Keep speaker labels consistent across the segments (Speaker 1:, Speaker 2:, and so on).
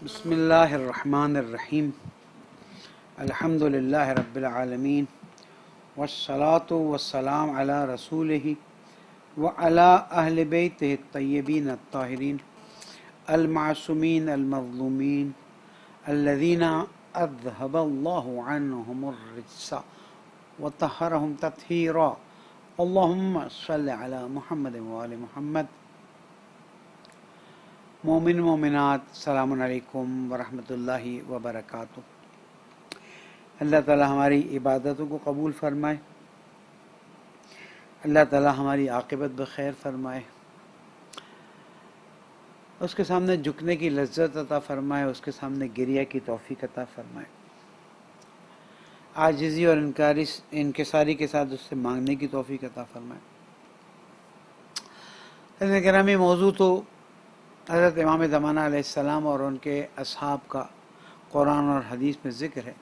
Speaker 1: بسم الله الرحمن الرحيم. الحمد لله رب العالمين والصلاة والسلام على رسوله وعلى أهل بيته الطيبين الطاهرين المعصومين المظلومين الذين أذهب الله عنهم الرجس وطهرهم تطهيرا. اللهم صل على محمد وآل محمد. مومن مومنات، السلام علیکم ورحمۃ اللہ وبرکاتہ۔ اللہ تعالی ہماری عبادتوں کو قبول فرمائے، اللہ تعالی ہماری عاقبت بخیر فرمائے، اس کے سامنے جھکنے کی لذت عطا فرمائے، اس کے سامنے گریہ کی توفیق عطا فرمائے، عاجزی اور انکساری کے ساتھ اس سے مانگنے کی توفیق عطا فرمائے۔ حضرت گرامی، موضوع تو حضرت امام زمانہ علیہ السلام اور ان کے اصحاب کا قرآن اور حدیث میں ذکر ہے۔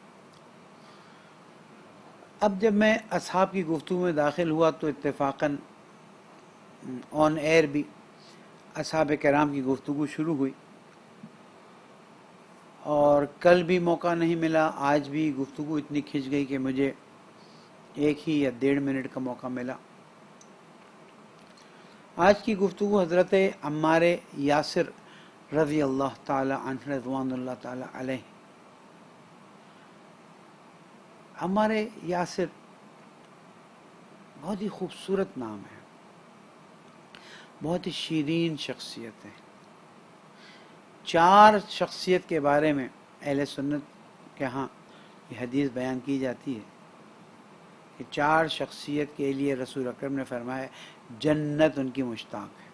Speaker 1: اب جب میں اصحاب کی گفتگو میں داخل ہوا تو اتفاقاً آن ایئر بھی اصحاب کرام کی گفتگو شروع ہوئی، اور کل بھی موقع نہیں ملا، آج بھی گفتگو اتنی کھنچ گئی کہ مجھے 1 ہی یا 1.5 منٹ کا موقع ملا۔ آج کی گفتگو حضرت عمار یاسر رضی اللہ تعالی عنہ رضوان اللہ تعالی علیہ۔ عمار یاسر بہت ہی خوبصورت نام ہے، بہت ہی شیرین شخصیت ہے۔ 4 شخصیت کے بارے میں اہل سنت کے ہاں یہ حدیث بیان کی جاتی ہے کہ 4 شخصیت کے لیے رسول اکرم نے فرمایا جنت ان کی مشتاق ہے۔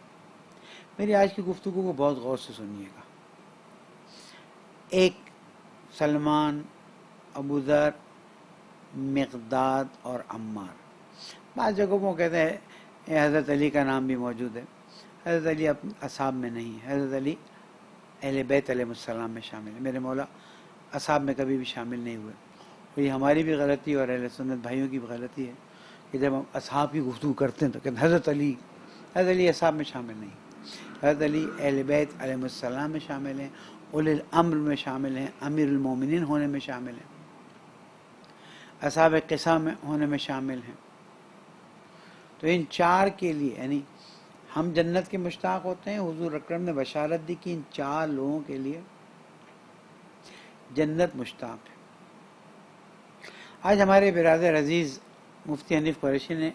Speaker 1: میری آج کی گفتگو کو بہت غور سے سنیے گا۔ 1 سلمان، ابو ذر، مقداد اور عمار۔ بعض جگہوں کو کہتے ہیں حضرت علی کا نام بھی موجود ہے۔ حضرت علی اصحاب میں نہیں ہے، حضرت علی اہل بیت علیہ السلام میں شامل ہے۔ میرے مولا اصحاب میں کبھی بھی شامل نہیں ہوئے۔ اور یہ ہماری بھی غلطی اور اہل سنت بھائیوں کی بھی غلطی ہے کہ جب ہم اصحاب کی گفتگو کرتے ہیں تو کہتے ہیں حضرت علی اصحاب میں شامل نہیں۔ حضرت علی اہل بیت علیہ السلام میں شامل ہیں، اولی الامر میں شامل ہیں، امیر المومنین ہونے میں شامل ہیں، اصحاب قصہ میں ہونے میں شامل ہیں۔ تو ان 4 کے لیے یعنی ہم جنت کے مشتاق ہوتے ہیں۔ حضور اکرم نے بشارت دی کہ ان 4 لوگوں کے لیے جنت مشتاق ہے۔ آج ہمارے برادر عزیز مفتی حنیف قریشی نے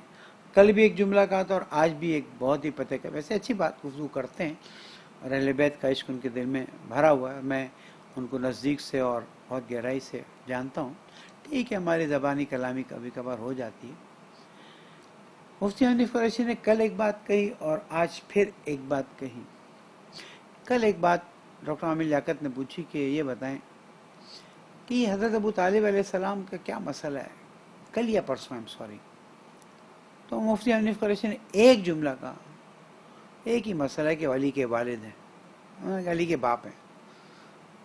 Speaker 1: کل بھی ایک جملہ کہا تھا اور آج بھی ایک بہت ہی پتے کا، ویسے اچھی بات گفتگو کرتے ہیں اور اہل بیت کا عشق ان کے دل میں بھرا ہوا ہے، میں ان کو نزدیک سے اور بہت گہرائی سے جانتا ہوں۔ ٹھیک ہے، ہماری زبانی کلامی کبھی کبھار ہو جاتی ہے۔ مفتی حنیف قریشی نے کل ایک بات کہی اور آج پھر ایک بات کہی۔ کل ایک بات ڈاکٹر عامر لیاقت نے پوچھی کہ یہ بتائیں کہ حضرت ابو طالب علیہ السلام کا کیا مسئلہ ہے، کل یا پرسوں تو مفتی حنیف قریشی نے ایک جملہ کہا، ایک ہی مسئلہ ہے کہ علی کے والد ہیں، انہوں نے کہا علی کے باپ ہیں،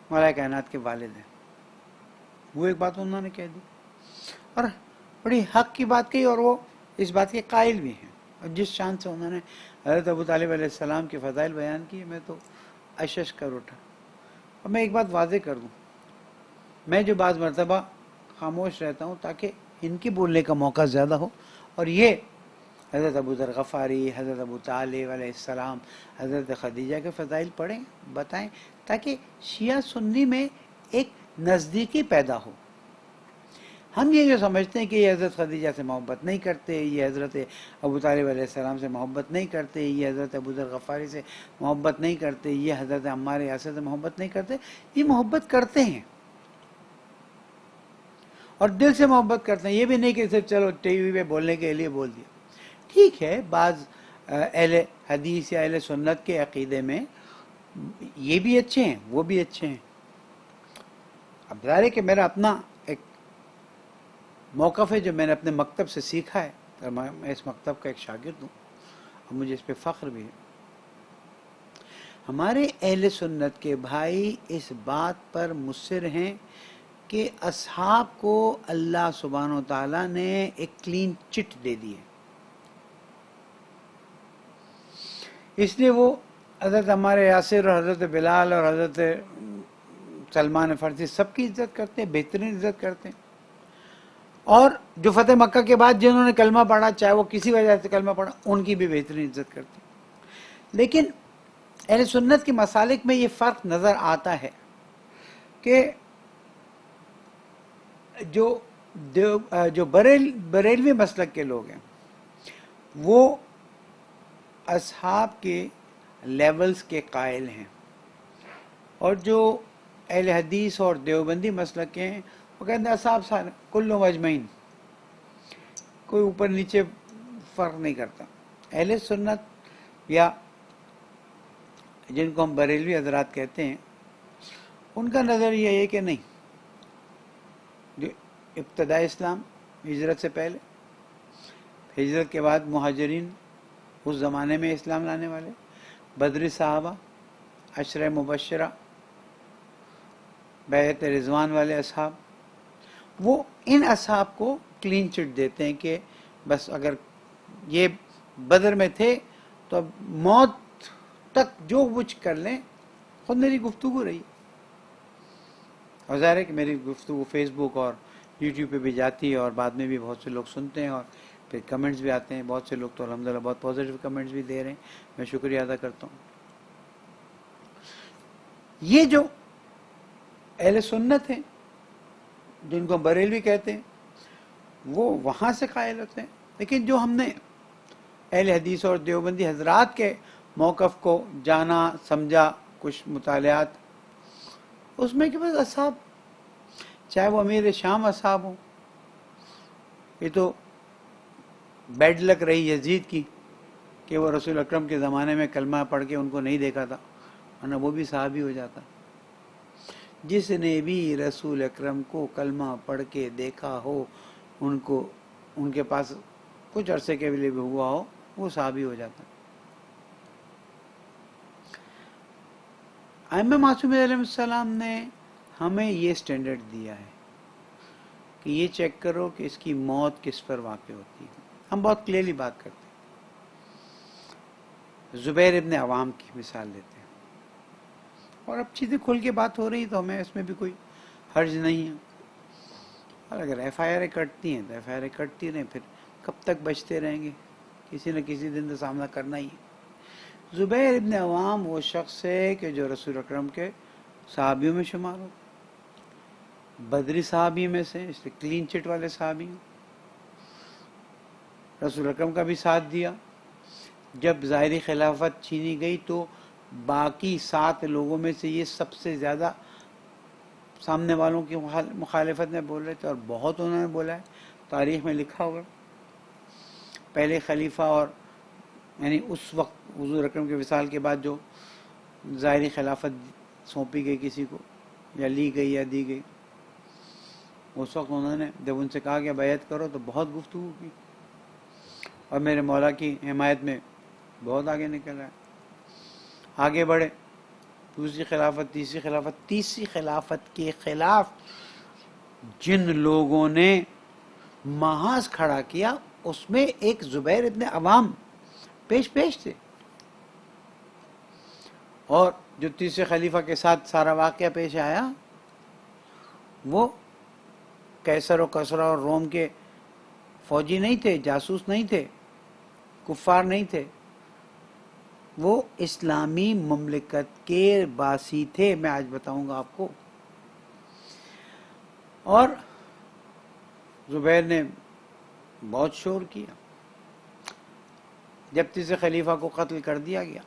Speaker 1: مولا کائنات کے والد ہیں۔ وہ ایک بات انہوں نے کہہ دی اور بڑی حق کی بات کہی، اور وہ اس بات کے قائل بھی ہیں۔ اور جس شان سے انہوں نے حضرت ابو طالب علیہ السلام کے فضائل بیان کیے، میں تو اشش کر اٹھا۔ اور میں ایک بات واضح کر دوں، میں جو بعض مرتبہ خاموش رہتا ہوں تاکہ ان کے بولنے کا موقع زیادہ ہو، اور یہ حضرت ابو ذر غفاری، حضرت ابو طالب علیہ السلام، حضرت خدیجہ کے فضائل پڑھیں، بتائیں، تاکہ شیعہ سنی میں ایک نزدیکی پیدا ہو۔ ہم یہ جو سمجھتے ہیں کہ یہ حضرت خدیجہ سے محبت نہیں کرتے، یہ حضرت ابو طالب علیہ السلام سے محبت نہیں کرتے، یہ حضرت ابو ذر غفاری سے محبت نہیں کرتے، یہ حضرت عمار یاسر سے محبت نہیں کرتے، یہ محبت کرتے ہیں اور دل سے محبت کرتے ہیں۔ یہ بھی نہیں کہ صرف چلو ٹی وی پہ بولنے کے لیے بول دیا۔ ٹھیک ہے، بعض اہل حدیث یا اہل سنت کے عقیدے میں یہ بھی اچھے ہیں، وہ بھی اچھے ہیں۔ اب ظاہر ہے کہ میرا اپنا ایک موقف ہے جو میں نے اپنے مکتب سے سیکھا ہے، اور میں اس مکتب کا ایک شاگرد ہوں اور مجھے اس پہ فخر بھی ہے۔ ہمارے اہل سنت کے بھائی اس بات پر مصر ہیں کہ اصحاب کو اللہ سبحانہ و تعالیٰ نے ایک کلین چٹ دے دی ہے، اس لیے وہ حضرت عمار یاسر اور حضرت بلال اور حضرت سلمان فرسی سب کی عزت کرتے ہیں، بہترین عزت کرتے ہیں. اور جو فتح مکہ کے بعد جنہوں نے کلمہ پڑھا، چاہے وہ کسی وجہ سے کلمہ پڑھا، ان کی بھی بہترین عزت کرتے ہیں. لیکن اہل سنت کے مسالک میں یہ فرق نظر آتا ہے کہ جو بریلوی مسلک کے لوگ ہیں وہ اصحاب کے لیولز کے قائل ہیں، اور جو اہل حدیث اور دیوبندی مسلک کے ہیں وہ کہتے ہیں اصحاب سارے کلو مجمعین، کوئی اوپر نیچے فرق نہیں کرتا. اہل سنت یا جن کو ہم بریلوی حضرات کہتے ہیں ان کا نظر یہ ہے کہ نہیں، جو ابتدائی اسلام ہجرت سے پہلے، ہجرت کے بعد مہاجرین اس زمانے میں اسلام لانے والے، بدری صحابہ، عشرہ مبشرہ، بیعت رضوان والے اصحاب، وہ ان اصحاب کو کلین چٹ دیتے ہیں کہ بس اگر یہ بدر میں تھے تو اب موت تک جو کچھ کر لیں. خود میری گفتگو رہی، اور ظاہر ہے کہ میری گفتگو فیس بک اور یوٹیوب پہ بھی جاتی ہے، اور بعد میں بھی بہت سے لوگ سنتے ہیں، اور پھر کمنٹس بھی آتے ہیں. بہت سے لوگ تو الحمدللہ بہت پازیٹیو کمنٹس بھی دے رہے ہیں، میں شکریہ ادا کرتا ہوں. یہ جو اہل سنت ہیں جن کو بریلوی کہتے ہیں وہ وہاں سے قائل ہوتے ہیں. لیکن جو ہم نے اہل حدیث اور دیوبندی حضرات کے موقف کو جانا سمجھا، کچھ مطالعات اس میں کہ بس اصحاب، چاہے وہ امیر شام اصحاب ہوں، یہ تو بیڈ لک رہی یزید کی کہ وہ رسول اکرم کے زمانے میں کلمہ پڑھ کے ان کو نہیں دیکھا تھا، ورنہ وہ بھی صحابی ہو جاتا. جس نے بھی رسول اکرم کو کلمہ پڑھ کے دیکھا ہو، ان کے پاس کچھ عرصے کے لیے بھی ہوا ہو، وہ صحابی ہو جاتا. ائمہ معصومین علیہ السلام نے ہمیں یہ سٹینڈرڈ دیا ہے کہ یہ چیک کرو کہ اس کی موت کس پر واقع ہوتی ہے. ہم بہت کلیئرلی بات کرتے ہیں. زبیر ابن عوام کی مثال لیتے ہیں، اور اب چیزیں کھل کے بات ہو رہی تو ہمیں اس میں بھی کوئی حرج نہیں ہے. اور اگر ایف آئی آر کٹتی ہیں تو ایف آئی آر کٹتی رہیں، پھر کب تک بچتے رہیں گے؟ کسی نہ کسی دن تو سامنا کرنا ہی ہے. زبیر ابن عوام وہ شخص ہے کہ جو رسول اکرم کے صحابیوں میں شمار ہو، بدری صحابی میں سے، اس لیے کلین چٹ والے صحابی ہیں. رسول اکرم کا بھی ساتھ دیا. جب ظاہری خلافت چھینی گئی تو باقی 7 لوگوں میں سے یہ سب سے زیادہ سامنے والوں کی مخالفت میں بول رہے تھے، اور بہت انہوں نے بولا ہے، تاریخ میں لکھا ہوگا. پہلے خلیفہ اور یعنی اس وقت حضور اکرم کے وصال کے بعد جو ظاہری خلافت سونپی گئی کسی کو یا لی گئی یا دی گئی، اس وقت انہوں نے جب ان سے کہا کہ بیعت کرو تو بہت گفتگو کی، اور میرے مولا کی حمایت میں بہت آگے نکل رہا ہے. آگے بڑھے، دوسری خلافت، تیسری خلافت کے خلاف جن لوگوں نے محاذ کھڑا کیا اس میں ایک زبیر ابن عوام پیش تھے. اور جو تیسرے خلیفہ کے ساتھ سارا واقعہ پیش آیا، وہ کیسر و کسرا اور روم کے فوجی نہیں تھے، جاسوس نہیں تھے، کفار نہیں تھے، وہ اسلامی مملکت کے باسی تھے. میں آج بتاؤں گا آپ کو. اور زبیر نے بہت شور کیا. جب تیسرے خلیفہ کو قتل کر دیا گیا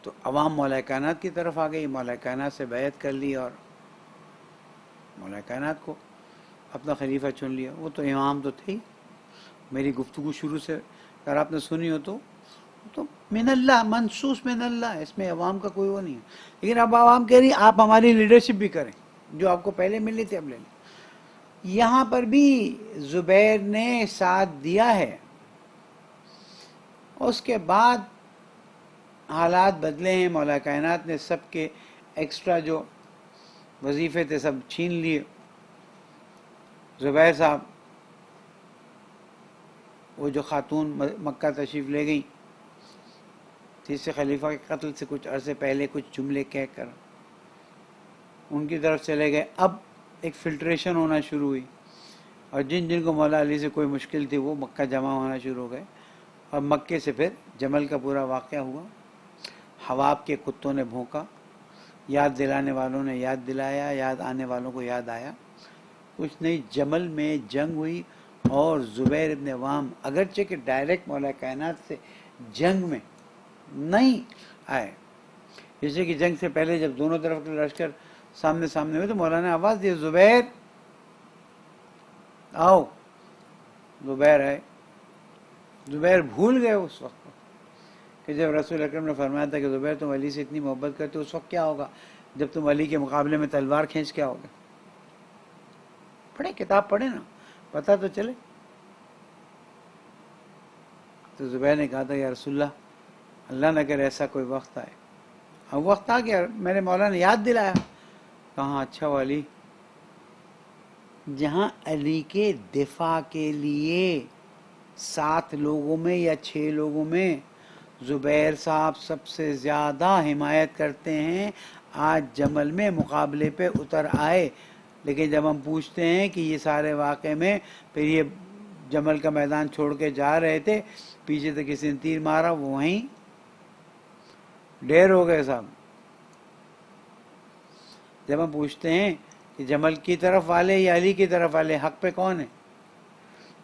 Speaker 1: تو عوام مولا کائنات کی طرف آ گئی، مولا کائنات سے بیعت کر لی اور مولا کائنات کو اپنا خلیفہ چن لیا. وہ تو امام تو تھے ہی. میری گفتگو شروع سے اگر آپ نے سنی ہو تو من اللہ، منصوص من اللہ، اس میں عوام کا کوئی وہ نہیں ہے. لیکن اب عوام کہہ رہی آپ ہماری لیڈرشپ بھی کریں، جو آپ کو پہلے ملی تھی اب لے لیں. یہاں پر بھی زبیر نے ساتھ دیا ہے. اس کے بعد حالات بدلے ہیں، مولا کائنات نے سب کے ایکسٹرا جو وظیفے تھے سب چھین لیے. زبیر صاحب وہ جو خاتون مکہ تشریف لے گئی تیسرے خلیفہ کے قتل سے کچھ عرصے پہلے کچھ جملے کہہ کر ان کی طرف چلے گئے. اب ایک فلٹریشن ہونا شروع ہوئی اور جن جن کو مولا علی سے کوئی مشکل تھی وہ مکہ جمع ہونا شروع ہو گئے. اور مکے سے پھر جمل کا پورا واقعہ ہوا. حواب کے کتوں نے بھونکا، یاد دلانے والوں نے یاد دلایا، یاد آنے والوں کو یاد آیا. کچھ نہیں، جمل میں جنگ ہوئی اور زبیر ابن عوام اگرچہ کہ ڈائریکٹ مولا کائنات سے جنگ میں نہیں آئے، جیسے کہ جنگ سے پہلے جب دونوں طرف کے لشکر سامنے سامنے ہوئے تو مولا نے آواز دی، زبیر آؤ. زبیر آئے. زبیر بھول گئے اس وقت کہ جب رسول اکرم نے فرمایا تھا کہ زبیر تم علی سے اتنی محبت کرتے ہو، اس وقت کیا ہوگا جب تم علی کے مقابلے میں تلوار کھینچ کے آؤ گے. پڑھے کتاب پڑھے نا، پتہ تو چلے. تو زبیر نے کہا تھا یا رسول اللہ نہ کرے ایسا کوئی وقت آئے. اب وقت آ گیا، میرے مولا نے یاد دلایا. کہاں اچھا والی، جہاں علی کے دفاع کے لیے 7 لوگوں میں یا 6 لوگوں میں زبیر صاحب سب سے زیادہ حمایت کرتے ہیں، آج جمل میں مقابلے پہ اتر آئے. لیکن جب ہم پوچھتے ہیں کہ یہ سارے واقعے میں پھر یہ جمل کا میدان چھوڑ کے جا رہے تھے، پیچھے سے کسی نے تیر مارا، وہ وہیں ڈھیر ہو گئے صاحب. جب ہم پوچھتے ہیں کہ جمل کی طرف والے یا علی کی طرف والے، حق پہ کون ہے؟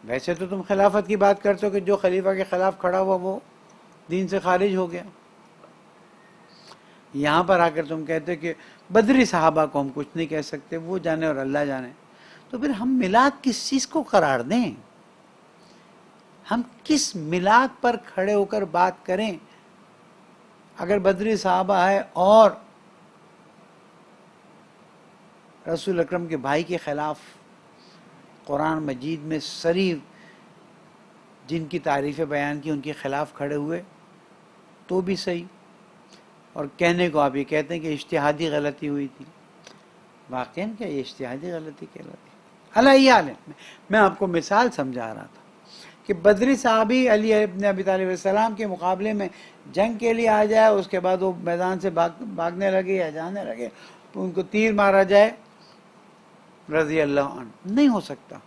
Speaker 1: ویسے تو تم خلافت کی بات کرتے ہو کہ جو خلیفہ کے خلاف کھڑا ہوا وہ دین سے خارج ہو گیا. یہاں پر آ کر تم کہتے ہو کہ بدری صحابہ کو ہم کچھ نہیں کہہ سکتے، وہ جانے اور اللہ جانے. تو پھر ہم میلاد کس چیز کو قرار دیں؟ ہم کس میلاد پر کھڑے ہو کر بات کریں؟ اگر بدری صحابہ ہے اور رسول اکرم کے بھائی کے خلاف قرآن مجید میں صریح جن کی تعریفیں بیان کی ان کے خلاف کھڑے ہوئے تو بھی صحیح. اور کہنے کو آپ یہ کہتے ہیں کہ اجتہادی غلطی ہوئی تھی. واقعاً کیا یہ اجتہادی غلطی کہلاتی؟ علیہ حال ہے، میں آپ کو مثال سمجھا رہا تھا کہ بدری صحابی علی ابن ابی طالب علیہ السلام کے مقابلے میں جنگ کے لیے آ جائے، اس کے بعد وہ میدان سے بھاگنے لگے یا جانے لگے تو ان کو تیر مارا جائے رضی اللہ عنہ. نہیں ہو سکتا.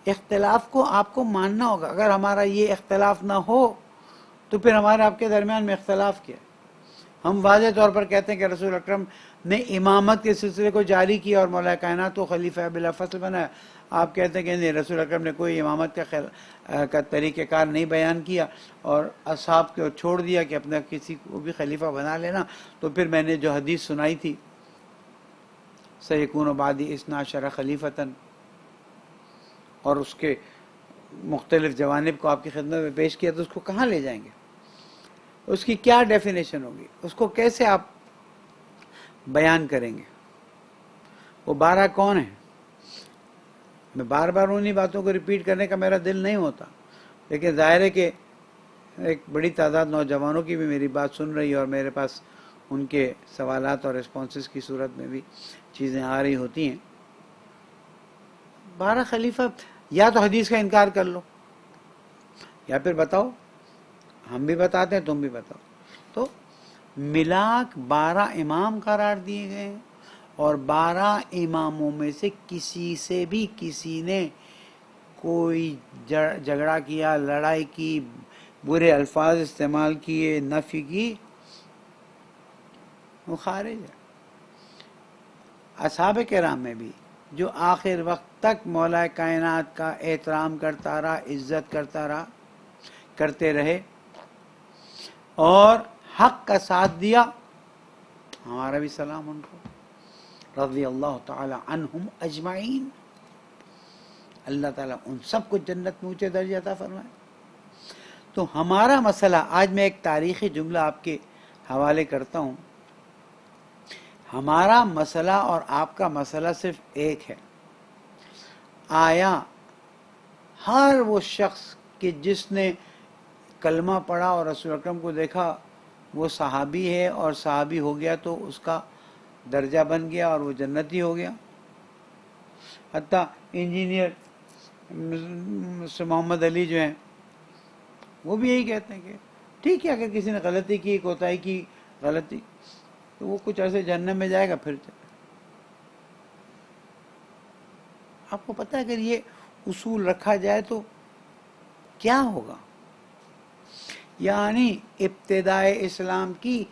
Speaker 1: اختلاف کو آپ کو ماننا ہوگا. اگر ہمارا یہ اختلاف نہ ہو تو پھر ہمارے آپ کے درمیان میں اختلاف کیا ہے؟ ہم واضح طور پر کہتے ہیں کہ رسول اکرم نے امامت کے سلسلے کو جاری کیا اور مولا کائنات کو خلیفہ بلا فصل بنایا. آپ کہتے ہیں کہ نہیں، رسول اکرم نے کوئی امامت کا طریقہ کار نہیں بیان کیا اور اصحاب کو چھوڑ دیا کہ اپنا کسی کو بھی خلیفہ بنا لینا. تو پھر میں نے جو حدیث سنائی تھی سیکون بعدی 12 خلیفتاً، اور اس کے مختلف جوانب کو آپ کی خدمت میں پیش کیا، تو اس کو کہاں لے جائیں گے؟ اس کی کیا ڈیفینیشن ہوگی؟ اس کو کیسے آپ بیان کریں گے؟ وہ 12 کون ہیں؟ میں بار بار انہی باتوں کو ریپیٹ کرنے کا میرا دل نہیں ہوتا، لیکن ظاہر ہے کہ ایک بڑی تعداد نوجوانوں کی بھی میری بات سن رہی ہے اور میرے پاس ان کے سوالات اور ریسپانسز کی صورت میں بھی چیزیں آ رہی ہوتی ہیں. 12 خلیفہ، یا تو حدیث کا انکار کر لو یا پھر بتاؤ، ہم بھی بتاتے ہیں تم بھی بتاؤ. تو ملاک 12 امام قرار دیے گئے اور 12 اماموں میں سے کسی سے بھی کسی نے کوئی جھگڑا کیا، لڑائی کی، برے الفاظ استعمال کیے، نفی کی، وہ خارج ہے. اصحاب کرام میں بھی جو آخر وقت تک مولا کائنات کا احترام کرتا رہا، عزت کرتا رہا، کرتے رہے اور حق کا ساتھ دیا، ہمارا بھی سلام ان کو، رضی اللہ تعالی عنہم اجمعین. اللہ تعالیٰ ان سب کو جنت میں اونچے درجے عطا فرمائے. تو ہمارا مسئلہ، آج میں ایک تاریخی جملہ آپ کے حوالے کرتا ہوں، ہمارا مسئلہ اور آپ کا مسئلہ صرف ایک ہے. آیا ہر وہ شخص کہ جس نے کلمہ پڑھا اور رسول اکرم کو دیکھا وہ صحابی ہے اور صحابی ہو گیا تو اس کا درجہ بن گیا اور وہ جنتی ہو گیا؟ حتیٰ انجینئر محمد علی جو ہیں وہ بھی یہی کہتے ہیں کہ ٹھیک ہے اگر کسی نے غلطی کی، کوتاہی کی، غلطی، تو وہ کچھ عرصے جہنم میں جائے گا، پھر آپ کو پتہ ہے اگر یہ اصول رکھا جائے تو کیا ہوگا؟ یعنی ابتدائے اسلام کی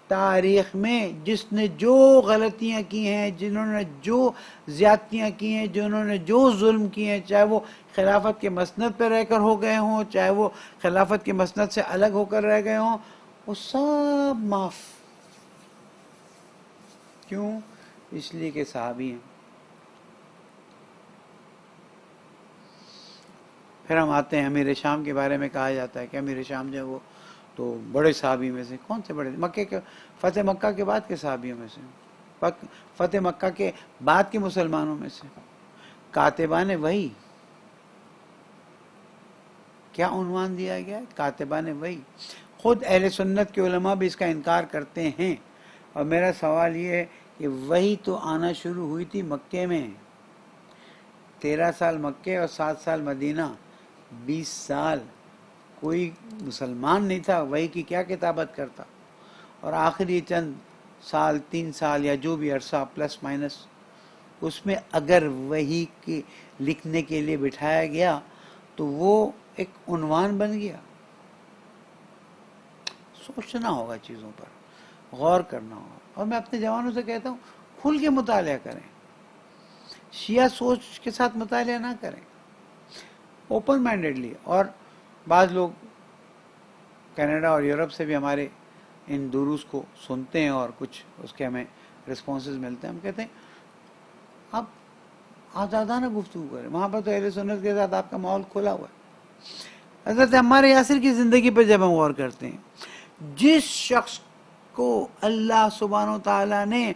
Speaker 1: تاریخ میں جس نے جو غلطیاں کی ہیں، جنہوں نے جو زیادتیاں کی ہیں، جنہوں نے جو ظلم کیے ہیں، چاہے وہ خلافت کے مسند پہ رہ کر ہو گئے ہوں، چاہے وہ خلافت کے مسند سے الگ ہو کر رہ گئے ہوں، وہ سب معاف. کیوں؟ اس لیے کہ صحابی ہیں. پھر ہم آتے ہیں امیر شام کے بارے میں کہا جاتا ہے کہ امیر شام جو ہے وہ تو بڑے صحابی میں سے، کون سے بڑے؟ مکے کے فتح مکہ کے بعد کے صحابیوں میں سے، فتح مکہ کے بعد کے مسلمانوں میں سے. کاتبان وحی، کیا عنوان دیا گیا ہے؟ کاتبان وحی. خود اہل سنت کے علماء بھی اس کا انکار کرتے ہیں. اور میرا سوال یہ ہے کہ وحی تو آنا شروع ہوئی تھی مکے میں، 13 سال مکے اور 7 سال مدینہ، 20 سال کوئی مسلمان نہیں تھا، وحی کی کیا کتابت کرتا؟ اور آخری چند سال، 3 سال یا جو بھی عرصہ پلس مائنس، اس میں اگر وحی کے لکھنے کے لیے بٹھایا گیا تو وہ ایک عنوان بن گیا. سوچنا ہوگا چیزوں پر، غور کرنا ہوگا. اور میں اپنے جوانوں سے کہتا ہوں کھل کے مطالعہ کریں، شیعہ سوچ کے ساتھ مطالعہ نہ کریں، اوپن مائنڈیڈلی. اور بعض لوگ کینیڈا اور یورپ سے بھی ہمارے ان دروس کو سنتے ہیں اور کچھ اس کے ہمیں رسپانسز ملتے ہیں. ہم کہتے ہیں آپ آزادانہ گفتگو کریں، وہاں پر تو اہل سنت کے ساتھ آپ کا ماحول کھلا ہوا ہے. حضرت عمار یاسر کی زندگی پر جب ہم غور کرتے ہیں، جس شخص کو اللہ سبحانہ و تعالیٰ نے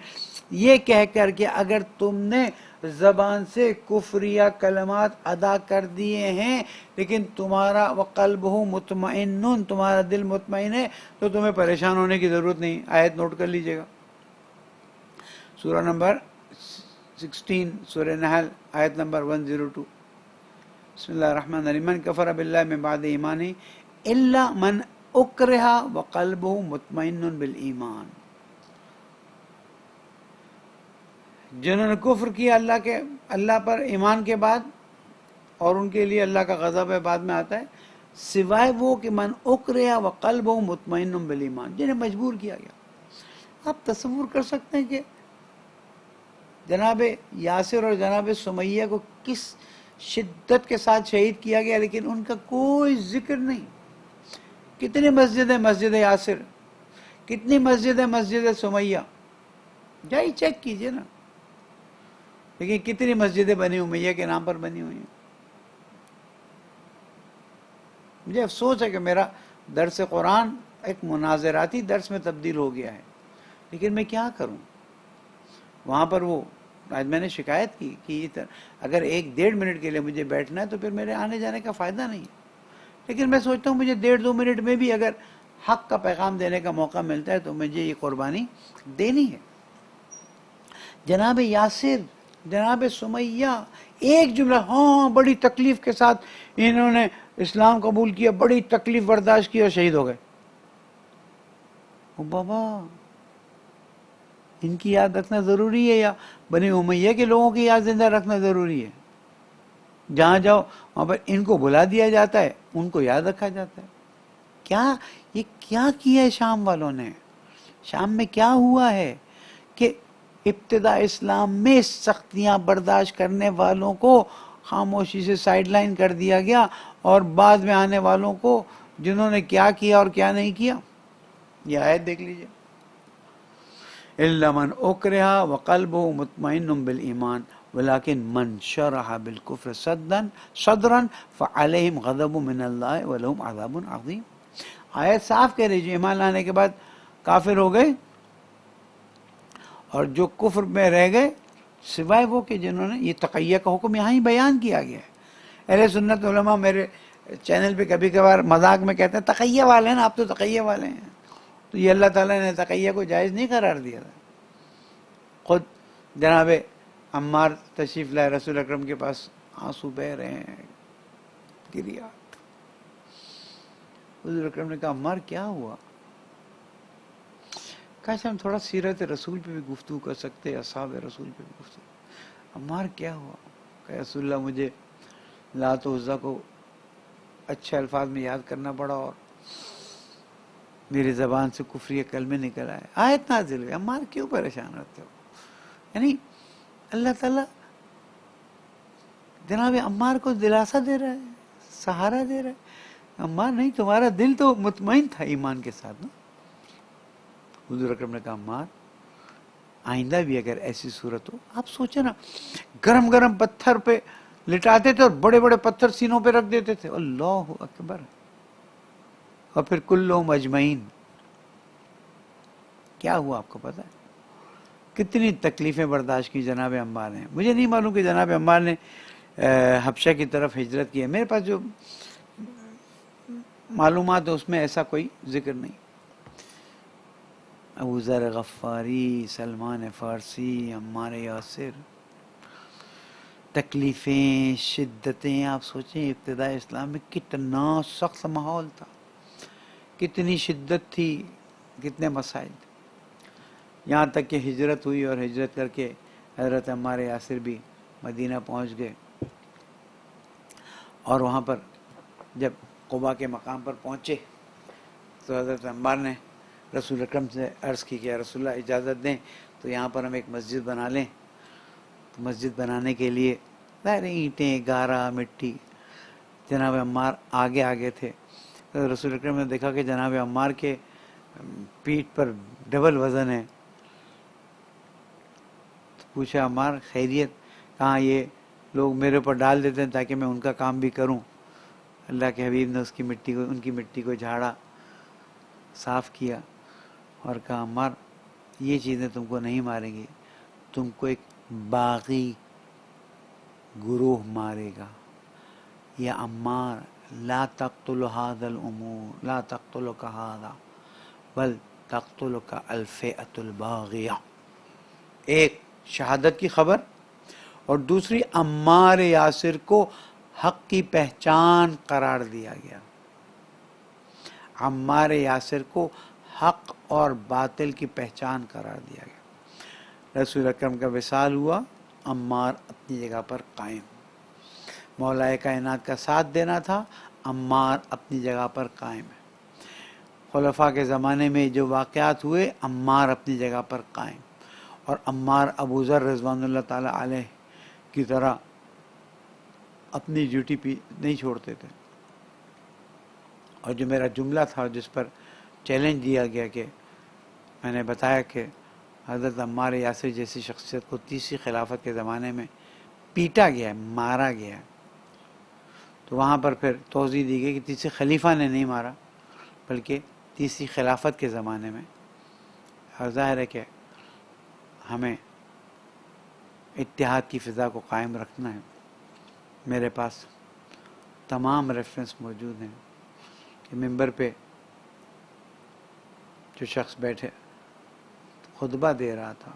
Speaker 1: یہ کہہ کر کہ اگر تم نے زبان سے کفریہ کلمات ادا کر دیے ہیں لیکن تمہارا وقلبہ مطمئن، تمہارا دل مطمئن ہے، تو تمہیں پریشان ہونے کی ضرورت نہیں. آیت نوٹ کر لیجئے گا، سورہ نمبر 16، سورہ نحل، آیت نمبر 102. بسم اللہ الرحمن الرحیم. من کفر باللہ من بعد ایمانہ الا من اکرہ وقلبہ مطمئن بالایمان. جنہوں نے کفر کیا اللہ پر ایمان کے بعد، اور ان کے لیے اللہ کا غضب ہے بعد میں آتا ہے، سوائے وہ کہ من اکرہ وقلبہ مطمئن بالایمان، جنہیں مجبور کیا گیا. آپ تصور کر سکتے ہیں کہ جناب یاسر اور جناب سمیہ کو کس شدت کے ساتھ شہید کیا گیا، لیکن ان کا کوئی ذکر نہیں. کتنی مسجد ہے مسجد یاسر، کتنی مسجد ہے مسجد سمیہ، جائیے چیک کیجئے نا. لیکن کتنی مسجدیں بنی امیہ کے نام پر بنی ہوئی ہیں. مجھے افسوس ہے کہ میرا درس قرآن ایک مناظراتی درس میں تبدیل ہو گیا ہے، لیکن میں کیا کروں. وہاں پر وہ آج میں نے شکایت کی کہ اگر 1-1.5 منٹ کے لیے مجھے بیٹھنا ہے تو پھر میرے آنے جانے کا فائدہ نہیں. لیکن میں سوچتا ہوں مجھے 1.5-2 منٹ میں بھی اگر حق کا پیغام دینے کا موقع ملتا ہے تو مجھے یہ قربانی دینی ہے. جناب یاسر، جناب سمیہ، ایک جملہ، ہاں بڑی تکلیف کے ساتھ انہوں نے اسلام قبول کیا، بڑی تکلیف برداشت کی اور شہید ہو گئے. او بابا، ان کی یاد رکھنا ضروری ہے یا بنی امیہ کے لوگوں کی یاد زندہ رکھنا ضروری ہے؟ جہاں جاؤ وہاں پر ان کو بلا دیا جاتا ہے، ان کو یاد رکھا جاتا ہے. یہ کیا کیا ہے شام والوں نے؟ شام میں کیا ہوا ہے کہ ابتدا اسلام میں سختیاں برداشت کرنے والوں کو خاموشی سے سائیڈ لائن کر دیا گیا، اور بعد میں آنے والوں کو جنہوں نے کیا کیا اور کیا نہیں کیا. یہ آیت دیکھ لیجئے، الا من اکرہ وقلبہ مطمئن بالایمان ولکن من شرح بالکفر صدرا فعلیہم غضب من اللہ ولہم عذاب عظیم. آیت صاف کہہ رہی جو ایمان لانے کے بعد کافر ہو گئے اور جو کفر میں رہ گئے، سوائے وہ کہ جنہوں نے، یہ تقیہ کا حکم یہاں ہی بیان کیا گیا ہے. اہل سنت علماء میرے چینل پہ کبھی کبھار مذاق میں کہتے ہیں تقیہ والے ہیں نا، آپ تو تقیہ والے ہیں. تو یہ اللہ تعالیٰ نے تقیہ کو جائز نہیں قرار دیا تھا. خود جناب عمار تشریف لائے رسول اکرم کے پاس، آنسو بہہ رہے ہیں، گریا. حضور اکرم نے کہا عمار کیا ہوا؟ کاش ہم تھوڑا سیرت رسول پہ بھی گفتگو کر سکتے، اصحاب رسول پہ بھی گفتگو. عمار کیا ہوا؟ کہ رسول اللہ مجھے لات و عزا کو اچھے الفاظ میں یاد کرنا پڑا اور میری زبان سے کفری کلمے نکل آئے. آیت نازل ہوئی. عمار کیوں پریشان ہوتے ہو؟ یعنی اللہ تعالیٰ جناب عمار کو دلاسا دے رہا ہے، سہارا دے رہا ہے. عمار نہیں، تمہارا دل تو مطمئن تھا ایمان کے ساتھ نا. حضور اکرم نے کہا عمار آئندہ بھی اگر ایسی صورت ہو، آپ سوچیں نا گرم گرم پتھر پہ لٹاتے تھے اور بڑے بڑے پتھر سینوں پہ رکھ دیتے تھے. اللہ اکبر. اور پھر کلہم اجمعین. کیا ہوا آپ کو پتا ہے؟ کتنی تکلیفیں برداشت کی جناب عمار نے. مجھے نہیں معلوم کہ جناب عمار نے حبشہ کی طرف ہجرت کی ہے. میرے پاس جو معلومات ہے اس میں ایسا کوئی ذکر نہیں. ابو ذر غفاری، سلمان فارسی، عمار یاسر، تکلیفیں، شدتیں. آپ سوچیں ابتداء اسلام میں کتنا سخت ماحول تھا، کتنی شدت تھی، کتنے مسائل تھے. یہاں تک کہ ہجرت ہوئی اور ہجرت کر کے حضرت عمار یاسر بھی مدینہ پہنچ گئے. اور وہاں پر جب قبا کے مقام پر پہنچے تو حضرت عمار نے رسول اکرم سے عرض کی کہ یا رسول اللہ اجازت دیں تو یہاں پر ہم ایک مسجد بنا لیں. تو مسجد بنانے کے لیے ظاہر اینٹیں، گارا، مٹی. جناب عمار آگے آگے تھے. تو رسول اکرم نے دیکھا کہ جناب عمار کے پیٹھ پر ڈبل وزن ہے. تو پوچھا عمار خیریت؟ کہاں یہ لوگ میرے اوپر ڈال دیتے ہیں تاکہ میں ان کا کام بھی کروں. اللہ کے حبیب نے ان کی مٹی کو جھاڑا، صاف کیا اور کہا عمار یہ چیزیں تم کو نہیں ماریں گی، تم کو ایک باغی گروہ مارے گا. یا عمار لا تقتل هذا الامور، لا تقتلک هذا بل تقتلک الفئۃ الباغیہ. ایک شہادت کی خبر اور دوسری عمار یاسر کو حق کی پہچان قرار دیا گیا. عمار یاسر کو حق اور باطل کی پہچان قرار دیا گیا. رسول اکرم کا وصال ہوا، عمار اپنی جگہ پر قائم. مولا کائنات کا ساتھ دینا تھا، عمار اپنی جگہ پر قائم ہے. خلفاء کے زمانے میں جو واقعات ہوئے، عمار اپنی جگہ پر قائم. اور عمار ابو ذر رضوان اللہ تعالی علیہ کی طرح اپنی ڈیوٹی پہ نہیں چھوڑتے تھے. اور جو میرا جملہ تھا جس پر چیلنج دیا گیا کہ میں نے بتایا کہ حضرت عمار یاسر جیسی شخصیت کو تیسری خلافت کے زمانے میں پیٹا گیا ہے، مارا گیا ہے. تو وہاں پر پھر توضیح دی گئی کہ تیسرے خلیفہ نے نہیں مارا بلکہ تیسری خلافت کے زمانے میں. اور ظاہر ہے کہ ہمیں اتحاد کی فضا کو قائم رکھنا ہے. میرے پاس تمام ریفرنس موجود ہیں کہ ممبر پہ جو شخص بیٹھے خطبہ دے رہا تھا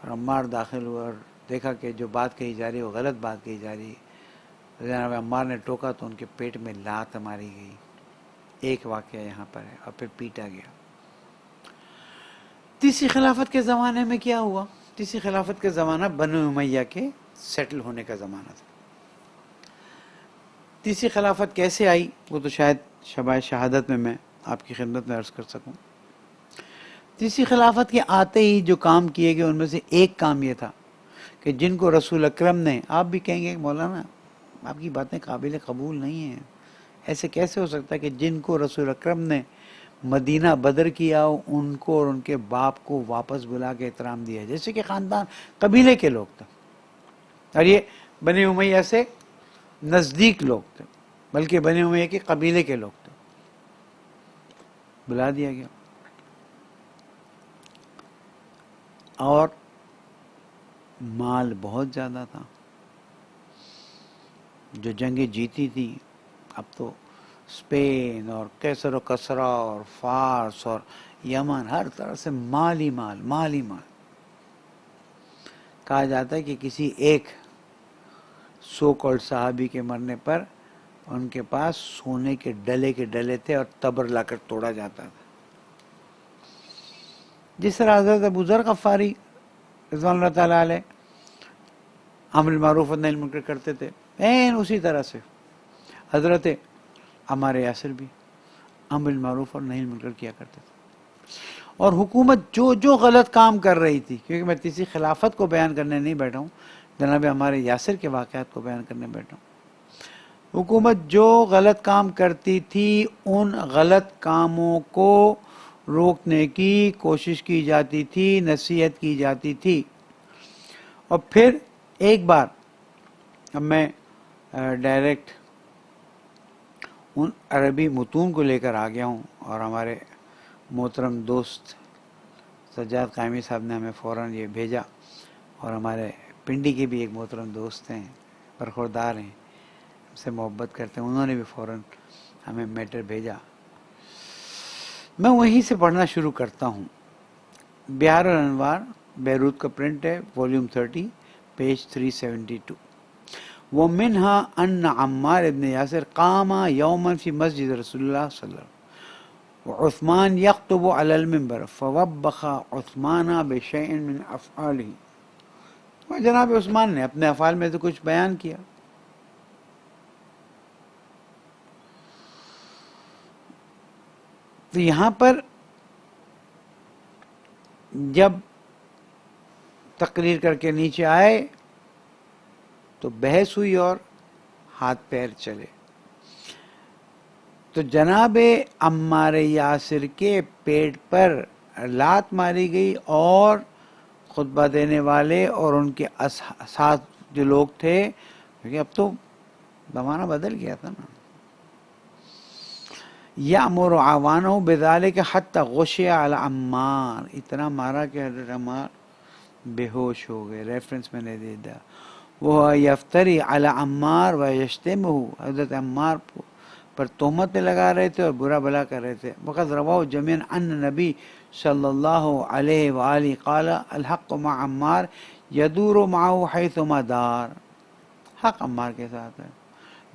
Speaker 1: اور عمار داخل ہوا اور دیکھا کہ جو بات کہی جا رہی ہے وہ غلط بات کہی جا رہی ہے. جناب عمار نے ٹوکا تو ان کے پیٹ میں لات ماری گئی. ایک واقعہ یہاں پر ہے. اور پھر پیٹا گیا. تیسری خلافت کے زمانے میں کیا ہوا؟ تیسری خلافت کا زمانہ بنو امیہ کے سیٹل ہونے کا زمانہ تھا. تیسری خلافت کیسے آئی وہ تو شاید شبائے شہادت میں آپ کی خدمت میں عرض کر سکوں. تیسری خلافت کے آتے ہی جو کام کیے گئے ان میں سے ایک کام یہ تھا کہ جن کو رسول اکرم نے، آپ بھی کہیں گے مولانا آپ کی باتیں قابل قبول نہیں ہیں، ایسے کیسے ہو سکتا ہے کہ جن کو رسول اکرم نے مدینہ بدر کیا ان کو اور ان کے باپ کو واپس بلا کے احترام دیا، جیسے کہ خاندان قبیلے کے لوگ تھے اور یہ بنی امیہ سے نزدیک لوگ تھے بلکہ بنی امیہ کے قبیلے کے لوگ تھے. بلا دیا گیا. اور مال بہت زیادہ تھا. جو جنگیں جیتی تھی اب تو اسپین اور کیسر و کسرا اور فارس اور یمن، ہر طرح سے مال ہی مال، مال ہی مال. کہا جاتا ہے کہ کسی ایک سو کالڈ صحابی کے مرنے پر ان کے پاس سونے کے ڈلے تھے اور تبر لا کر توڑا جاتا تھا. جس طرح حضرت ابو ذر غفاری رضوان اللہ تعالیٰ علیہ امر بالمعروف و نہی عن المنکر کرتے تھے، اسی طرح سے حضرت عمار یاسر بھی امر بالمعروف اور نہی عن المنکر کیا کرتے تھے. اور حکومت جو غلط کام کر رہی تھی، کیونکہ میں تیسری خلافت کو بیان کرنے نہیں بیٹھا ہوں، جناب عمار یاسر کے واقعات کو بیان کرنے بیٹھا ہوں. حکومت جو غلط کام کرتی تھی ان غلط کاموں کو روکنے کی کوشش کی جاتی تھی، نصیحت کی جاتی تھی. اور پھر ایک بار اب میں ڈائریکٹ ان عربی متون کو لے کر آ گیا ہوں، اور ہمارے محترم دوست سجاد قائمی صاحب نے ہمیں فوراً یہ بھیجا، اور ہمارے پنڈی کے بھی ایک محترم دوست ہیں، برخوردار ہیں، ہم سے محبت کرتے ہیں، انہوں نے بھی فوراً ہمیں میٹر بھیجا. میں وہیں سے پڑھنا شروع کرتا ہوں. بہار الانوار بیروت کا پرنٹ ہے، والیوم 30 پیج 372. وَمِنْهَا أَنَّ عَمَّارِ ابن یاسر قام یوما فی مسجد رسول اللہ صلی اللہ علیہ وسلم وعثمان یخطب علی المنبر فوبخ عثمان بشیء من افعالہ. جناب عثمان نے اپنے افعال میں سے کچھ بیان کیا. تو یہاں پر جب تقریر کر کے نیچے آئے تو بحث ہوئی اور ہاتھ پیر چلے. تو جناب عمار یاسر کے پیٹ پر لات ماری گئی، اور خطبہ دینے والے اور ان کے ساتھ جو لوگ تھے، کیونکہ اب تو زمانہ بدل گیا تھا نا، یأمر اعوانہ بذلک حتی غشی علی عمار، اتنا مارا کہ حضرت عمار بے ہوش ہو گئے. ریفرنس میں نے دے دیا. وہ یفتری علی عمار و یشتمہ، حضرت عمار پر تہمتیں لگا رہے تھے اور برا بھلا کر رہے تھے. وقد رواہ جميعا ان نبی صلی اللہ علیہ وآلہ قال الحق مع عمار یدور معه حیثما دار. حق عمار کے ساتھ ہے،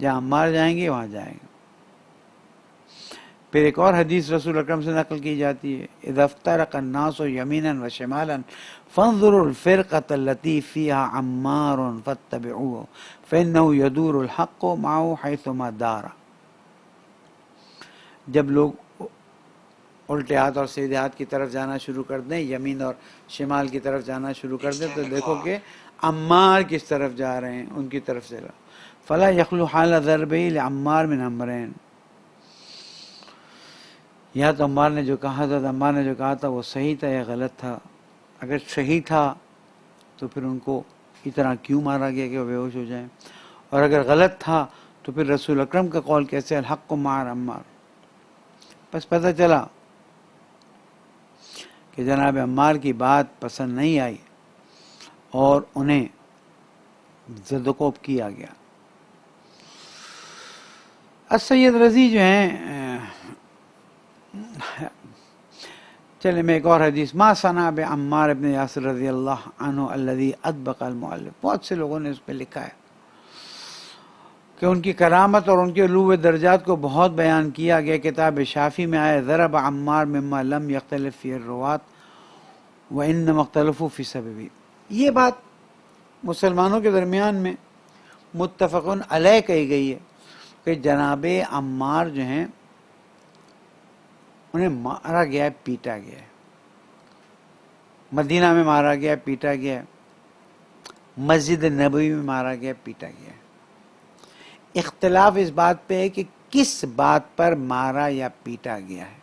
Speaker 1: جہاں عمار جائیں گے وہاں جائیں گے. پھر ایک اور حدیث رسول اکرم سے نقل کی جاتی ہے، اذا افترق الناس یمینا وشمالا فانظروا الفرقة التي فيها عمار فاتبعوه فإنه يدور الحق معه حيثما دار. جب لوگ الٹے ہاتھ اور سیدھے ہاتھ کی طرف جانا شروع کر دیں، یمین اور شمال کی طرف جانا شروع کر دیں، تو دیکھو کہ عمار کس طرف جا رہے ہیں، ان کی طرف سے. فلا يخلو حال ضربه لعمار من امرین. یہاں تو عمار نے جو کہا تھا، عمار نے جو کہا تھا وہ صحیح تھا یا غلط تھا؟ اگر صحیح تھا تو پھر ان کو اتنا کیوں مارا گیا کہ وہ بے ہوش ہو جائیں، اور اگر غلط تھا تو پھر رسول اکرم کا قول کیسے الحق مع عمار. بس پتہ چلا کہ جناب عمار کی بات پسند نہیں آئی اور انہیں زد و کوب کیا گیا. السید رضی جو ہیں، چلے میں ایک اور حدیث، ما صنع بعمار ابن یاسر رضی اللہ عنہ الذی ادبق المؤلف. بہت سے لوگوں نے اس پہ لکھا ہے کہ ان کی کرامت اور ان کے علو درجات کو بہت بیان کیا گیا. کتاب شافی میں آیا ضرب عمار مما لم یختلف فی الروات وانما اختلفوا فی سببہ. یہ بات مسلمانوں کے درمیان میں متفقن علیہ کہی گئی ہے کہ جناب عمار جو ہیں انہیں مارا گیا ہے، پیٹا گیا ہے. مدینہ میں مارا گیا، پیٹا گیا، مسجد نبوی میں مارا گیا، پیٹا گیا. اختلاف اس بات پہ ہے کہ کس بات پر مارا یا پیٹا گیا ہے.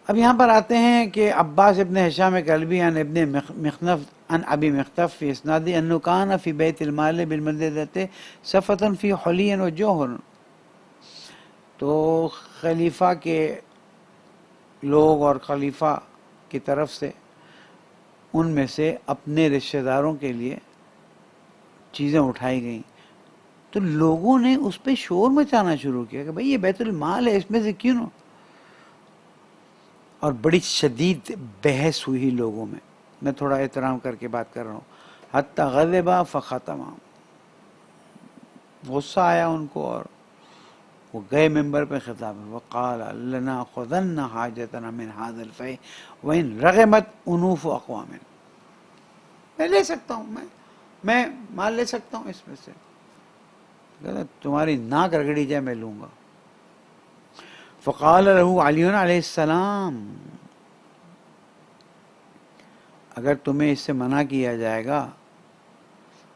Speaker 1: اب یہاں پر آتے ہیں کہ عباس ابن ہشام کلبی عن ابن مخنف عن ابی مختف فی اسنادی انه کان فی بیت المال بالمدینۃ صفۃ فی حلی و جوہر. تو خلیفہ کے لوگ اور خلیفہ کی طرف سے ان میں سے اپنے رشتہ داروں کے لیے چیزیں اٹھائی گئیں، تو لوگوں نے اس پہ شور مچانا شروع کیا کہ بھئی یہ بیت المال ہے، اس میں سے کیوں نہ. اور بڑی شدید بحث ہوئی لوگوں میں. میں تھوڑا احترام کر کے بات کر رہا ہوں. حتی غضب فختم، غصہ آیا ان کو اور وہ گئے ممبر پہ خطاب ہے وقال لناخذن حاجتنا من هذا الفيء وان رغمت انوف اقوام، میں لے سکتا ہوں، میں مال لے سکتا ہوں اس میں سے، کہتا تمہاری ناک رگڑی جائے میں لوں گا۔ فقال له علی علیہ السلام اگر تمہیں اس سے منع کیا جائے گا